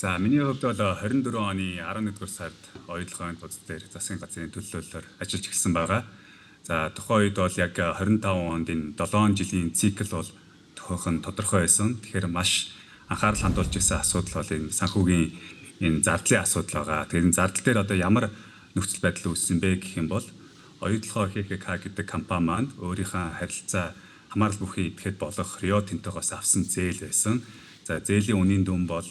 За миний хувьд бол 24 оны 11-р сард оюутлогын тус дээр засгийн газрын төлөөллөөр ажиллаж эхэлсэн байгаа. За тухайн үед бол яг 25 онд энэ 7 жилийн цикл бол тохиох нь тодорхой байсан. Тэгэхээр маш анхаарал хандуулж ирсэн асуудал бол энэ санхүүгийн энэ зардлын асуудал байгаа. Тэгэхээр энэ зардал дээр одоо ямар нөхцөл байдал үүссэн бэ гэх юм бол оюутлогоо ХКК гэдэг компани маань өөрийнхөө харилцаа хамаарал бүхий идэхэд болох Рио Тинтогоос авсан зээл байсан. За зээлийн үнийн дүн бол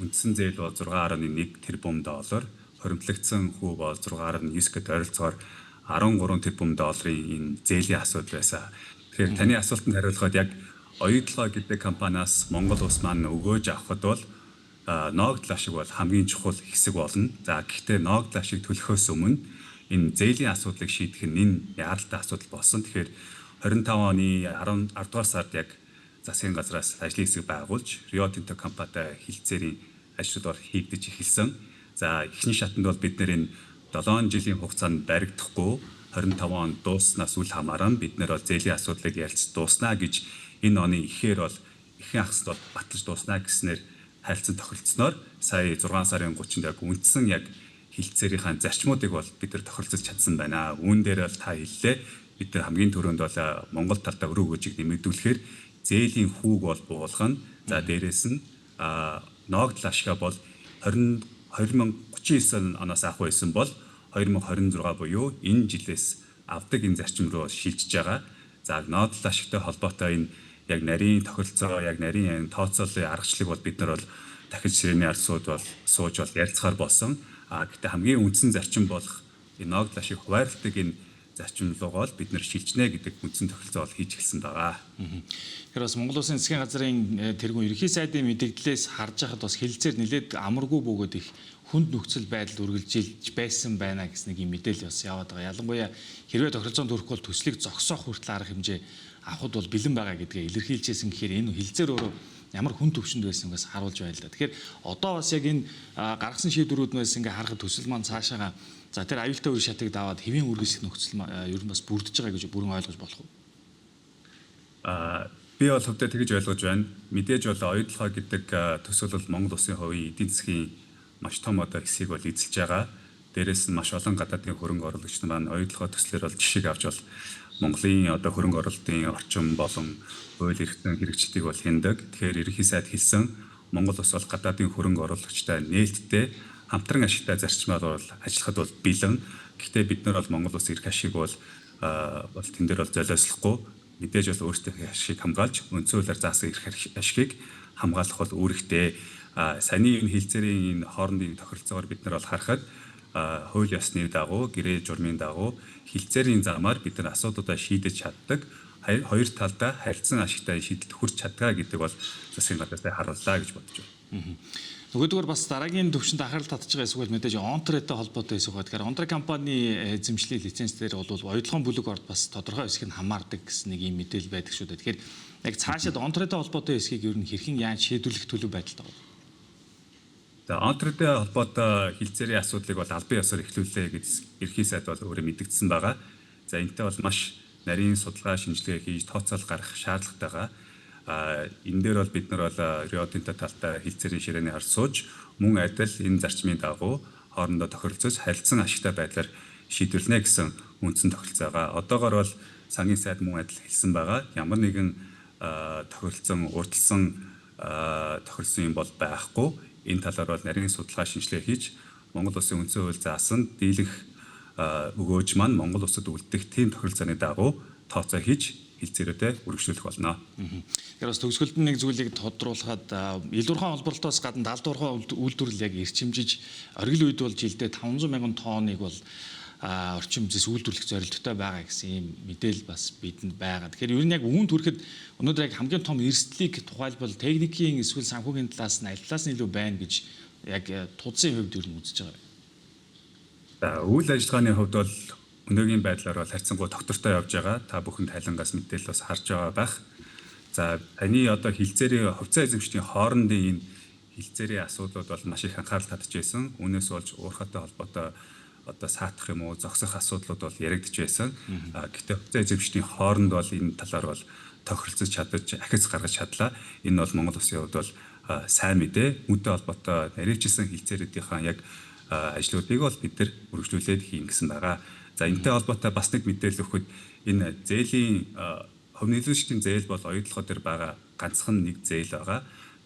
үндсэн зээл бол 6.1 тэрбум доллар, хоримтлагдсан хүү бол 6.9 гэд ойролцоогоор 13 тэрбум долларын энэ зээлийн асуудал байсан. Тэгэхээр таны асуултанд хариулахад яг оюутлогоо гэдэг компаниас Монгол улс маань өгөөж авахд бол ноогдлоо шиг бол хамгийн чухал хэсэг болно. За гэхдээ ноогдлоо шиг төлөхөөс өмнө энэ зээлийн асуудлыг шийдэх нь энэ яаралтай асуудал болсон. Тэгэхээр 25 оны 10 дугаар сард яг засгийн газраас ажлын хэсэг байгуулж Рио Тинто компанитай хилцээрийн ажлууд хийгдэж эхэлсэн. За эхний шатанд бол бид нэр энэ 7 жилийн хугацаанд баригдахгүй 25 он дууснаас үл хамааран бид нэр бол зээлийн асуудлыг ярилцж дууснаа гэж энэ оны ихээр бол ихэнх ахсд бол батлаж дууснаа гэснээр харилцан тохиролцсноор сая 6 сарын 30-нд яг үндсэн яг хилцээрийн зарчмуудыг бол бид нар тохиролцож чадсан байна. Үүн дээр бол та хэллээ. Бид нар хамгийн түрүүнд бол Монгол талдаа өрөө өгөөжийг нэмэгдүүлэхээр зээлийн хүүг бол буулгана. За дээрэс нь ноогдол ашгаа бол 2039 оноос авах байсан бол 2026 буюу энэ жилээс авдаг энэ зарчим руу шилжиж байгаа. За ноогдол ашигтай холбоотой энэ яг нарийн тохиролцоо, яг нарийн тооцооллын аргачлалыг бол бид нар бол дахиж ширээний ард сууж бол ярилцахаар болсон. Гэхдээ хамгийн үндсэн зарчим болох энэ ноогдол ашиг хуваарлдаг энэ зарчим руугаа бид нар шилжнэ гэдэг үндсэн тохиролцоо бол хийж эхэлсэн байгаа. Тэгэхээр бас Монгол Улсын засгийн газрын тэргүүн ерөнхий сайдын мэдээлэлээс харж байхад бас хэлэлцээр нэлээд амаргүй бөгөөд их хүнд нөхцөл байдал үргэлжилж байсан байна гэсэн нэг юм мэдээлэл бас яваад байгаа. Ялангуяа хэрвээ тохиролцоонд хүрэхгүй бол төслийг зогсоох хүртэл арга хэмжээ авахд бол бэлэн байгаа гэдгээ илэрхийлжсэн гэхээр энэ хэлэлцээр өөрөө ямар хүн төвшөнд байсан бас харуулж байна л да. Тэгэхээр одоо бас яг энэ гаргасан шийдвэрүүднээс ингээ харахад төсөл маань цаашаага за тэр аюултай үе шатыг даваад хэвийн үргэлжлэх нөхцөл ер нь бас бүрдэж байгаа гэж бүрэн ойлгож болох уу? Би бол хөвдөө тэгж ойлгож байна. Мэдээж бол оюутлогоо гэдэг төсөл бол Монгол Улсын хувийн эдийн засгийн маш том одоо хэсгийг бол эзэлж байгаа. Дээрээс нь маш олон гадаадын хөрөнгө оруулагч маань оюутлогоо төслөөр бол жишээг авч бол Монголын одоо хөрөнгө оруулалтын орчин болон хууль эрхтэн хэрэгжилтийг бол хяндаг. Тэгэхээр ерөнхий сайд хэлсэн Монгол Улс бол гадаадын хөрөнгө оруулагчтай нээлттэй хамтран ашигтай зарчмаар бол ажиллахад бол бэлэн. Гэхдээ бид нар бол Монгол Улс эрх ашиг бол тэн дээр бол золиослохгүй. Мэдээж бол өөрсдийнхээ ашигыг хамгаалж үндсэн хуулиар заасан эрх ашигыг хамгаалах бол үүрэгтэй. Саяны энэ хэлэлцээрийн энэ хоорондын тохиролцоогоор бид нар бол харахад хууль ёсны дагуу, гэрээ журмын дагуу хэлэлцээрийн замаар бид нар асуудлуудаа шийдэж чаддаг. Хоёр талдаа харилцан ашигтай шийдэлд хүрч чадгаа гэдэг бол засгийн газраас харууллаа гэж бодож байна. Нөгөөдгөр бас дараагийн төвшөнд анхаарал татж байгаа эсвэл мэдээж онтрэтэй холбоотой эсвэл тэгэхээр онтрэ компани эзэмшлийн лиценз дээр бол оюутлогын бүлэг орд бас тодорхой хэсэг нь хамаардаг гэсэн нэг юм мэдээлэл байдаг шүү дээ. Тэгэхээр яг цаашаад онтрэтэй холбоотой хэсгийг ер нь хэрхэн яаж шийдвэрлэх төлөв байдалтай байна? За онтрэтэй холбоотой хэлэлцээрийн асуудлыг бол албан ёсоор эхлүүлээ гэж ерхий сайд бол өөрөө мэдгдсэн байгаа. За энэтэй бол маш нарийн судалгаа шинжилгээ хийж тооцоол гаргах шаардлагатай байгаа. Энэ дээр бол бид нар бол Рио Тинто талтай хэлэлцээрийн ширээний ард сууж мөн адил энэ зарчмын дагуу хоорондоо тохиролцож харилцан ашигтай байдлаар шийдвэрлэнэ гэсэн үндсэн тохиролцоо байгаа. Одоогоор бол сангийн сайд мөн адил хэлсэн байгаа. Ямар нэгэн тохиролцсон урьдчилсан тохиролцсон юм бол байхгүй. Энэ талаар бол нарийн судалгаа шинжилгээ хийж Монгол Улсын үндсэн хууль заасан дийлэнх өгөөж маань Монгол Улсад үлдэх тийм тохиролцооны дагуу тооцоо хийж хэлцээрүүдэд үргэлжлүүлэх болно. Тэгэхээр бас төгсгөлд нэг зүйлийг тодруулахад илүүрхэн олборлолтоос гадна даалдуурхай үйлдвэрлэл яг эрчимжиж оргил үед бол жилдээ 500 мянган тонныг бол орчим зэс үйлдвэрлэх зорилттой байгаа гэсэн ийм мэдээлэл бас бидэнд байгаа. Тэгэхээр ер нь яг үүнд хүрэхэд өнөөдөр яг хамгийн том эрсдлийг тухайлбал техникийн эсвэл санхүүгийн талаас нь аль талаас нь илүү байна гэж яг туудсын хувьд ер нь үзэж байгаа. За үйл ажиллагааны хувьд бол өнөөгийн байдлаар бол харьцангуй доктортой явж байгаа. Та бүхэнд хайлангаас мэдээлэл бас харж байгаа байх. За таны одоо хэлэлцээрийн хувьцаа эзэмшлийн хоорондын энэ хэлэлцээрийн асуудлууд бол маш их анхаарал татж байсан. Үүнээс болж уурхайтай холбоотой одоо саатах юм уу, зогсох асуудлууд бол яригдж байсан. Гэхдээ хувьцаа эзэмшлийн хооронд бол энэ талаар бол тохиролцож чадаж, ахиц гаргаж чадлаа. Энэ бол Монгол Улсын хувьд бол сайн мэдээ үүнтэй холбоотой нарийвчилсан хилцээрүүдийнхаа яг ажлуудыг бол бид нар үргэлжлүүлээд хийн гэсэн байгаа. За энэтэй холбоотой бас нэг мэдээлэл өгөхөд энэ зээлийн хувь нэмэгдүүлэгчдийн зээл бол оюутлогоо дээр байгаа ганцхан нэг зээл байгаа.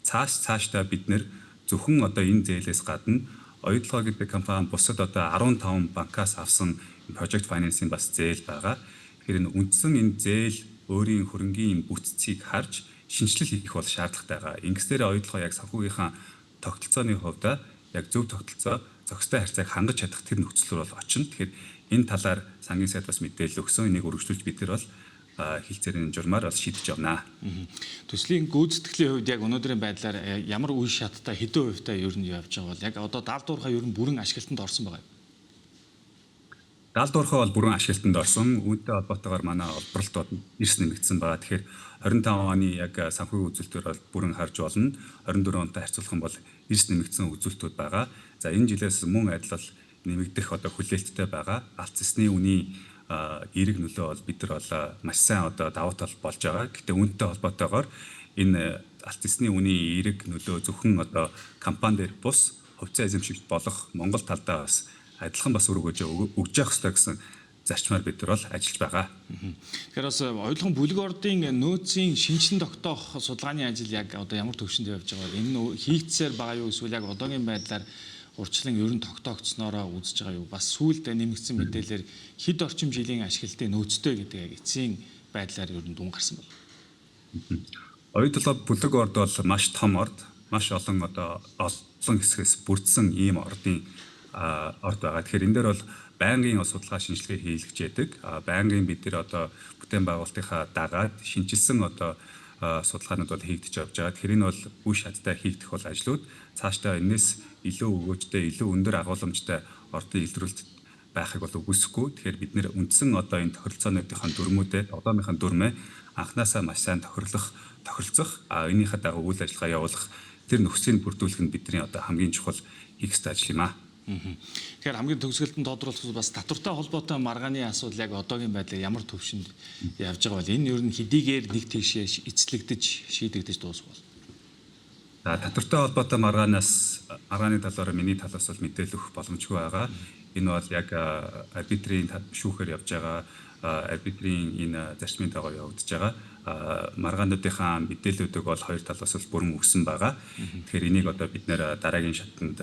Цаашдаа бид нэр зөвхөн одоо энэ зээлээс гадна оюутлогоо гэдэг компани бусад одоо 15 банкаас авсан project financing бас зээл байгаа. Тэгэхээр энэ үндсэн энэ зээл өөрийн хөрөнгийн бүтцийг харж шинжилэл хийх бол шаардлагатай байгаа. Ингэснээр оюутлогоо яг санхүүгийнхаа тогтолцооны хувьд яг зөв тогтолцоо зохистой харьцааг хангаж чадах тэр нөхцөл рүү бол очино. Тэгэхээр энэ талаар сангийн сайд бас мэдээлэл өгсөн. Энийг үргэлжлүүлж бид нар бол хилцээрийн журмаар бол шийдэж явнаа. Төслийн гүйцэтгэлийн хувьд яг өнөөдрийн байдлаар ямар үе шаттай хэдэн хувьтай ер нь явж байгаа бол яг одоо даалдуурхаа ер нь бүрэн ашиглалтанд орсон байгаа юм. Даалдуурхаа бол бүрэн ашиглалтанд орсон. Үүнтэй холбоотойгоор манай олборлолтод эрс нэмэгдсэн байгаа. Тэгэхээр 25 оны яг санхүүгийн үзүүлэлтээр бол бүрэн харж болно. 24 онтой харьцуулах юм бол эрс нэмэгдсэн үзүүлэлтүүд байгаа. За энэ жилээс мөн адил бол нэмэгдэх одоо хүлээлттэй байгаа. Алт цэсний үний эерэг нөлөө бол бид нар бол маш сайн одоо давуу тал болж байгаа. Гэхдээ үүнтэй холбоотойгоор энэ алт цэсний үний эерэг нөлөө зөвхөн одоо компани дээр бус хувьцаа эзэмшигч болох Монгол талдаа бас адилхан бас өгж явах хэрэгтэй гэсэн зарчмаар бид нар бол ажиллаж байгаа. Тэгэхээр бас оюутлогын бүлэг ордын нөөцийн шинжилэн тогтоох судалгааны ажил яг одоо ямар төвшөнд явж байгаа вэ? Энэ хийгдсээр байгаа юу эсвэл яг одоогийн байдлаар урьдчилан ер нь тогтоогдсноороо үзэж байгаа юу? Бас сүүлд нэмэгдсэн мэдээлэлээр хэд орчим жилийн ашиглалтын нөөцтэй гэдэг яг эцсийн байдлаар ер нь дүн гарсан байна. Оюутлог бүлэг орд бол маш том орд, маш олон одоо олон хэсгээс бүрдсэн ийм ордын орд байгаа. Тэгэхээр энэ дээр бол байнгын судалгаа шинжилгээ хийлгэж яадаг. Байнгын бид нар одоо бүтээн байгуулалтынхаа дагаад шинжилсэн одоо судалгаанууд бол хийгдэж явж байгаа. Тэгэхээр энэ бол үе шаттай хийгдэх бол ажлууд цаашдаа энэс илүү өгөөжтэй, илүү өндөр агуулмжтай ордын илрүүлэлт байхыг бол үгүйсэхгүй. Тэгэхээр бид нэр үндсэн одоо энэ тохиролцоонуудынхаа дүрмүүдэд одоомынхаа дүрмээ анханасаа маш сайн тохиролцох, энийхээ дагуу үйл ажиллагаа явуулах тэр нөхцөлийг бүрдүүлэх нь бидний одоо хамгийн чухал хийх ёстой ажил юм аа. Тэгэхээр хамгийн төгсгөлтөнд тодруулах бас татвартай холбоотой маргааны асуудал яг одоогийн байдлаар ямар төвшөнд явж байгаа бол энэ ер нь хэдийгээр нэг тийшээ эцлэгдэж шийдэгдэж дуусвал. За татвартай холбоотой маргааны талаар миний талаас бол мэдээлэл өгөх боломжгүй байгаа. Энэ бол яг арбитрийн шүүхээр явж байгаа арбитрийн энэ зарчмын дагуу явагдаж байгаа. Маргаануудынхаа мэдээллүүдийг бол хоёр талаас бол бүрэн өгсөн байгаа. Тэгэхээр энийг одоо бид нэр дараагийн шатанд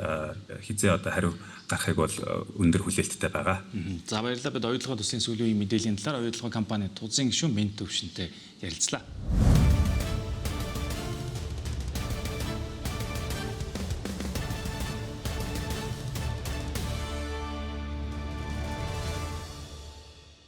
хизээ одоо хариу гаргахыг бол өндөр хүлээлттэй байгаа. За баярлалаа. Бид оюутлогын төслийн сүүлийн мэдээллийн талаар оюутлогын компани Тузын гишүүн Мэнт Төвшинтэй ярилцлаа.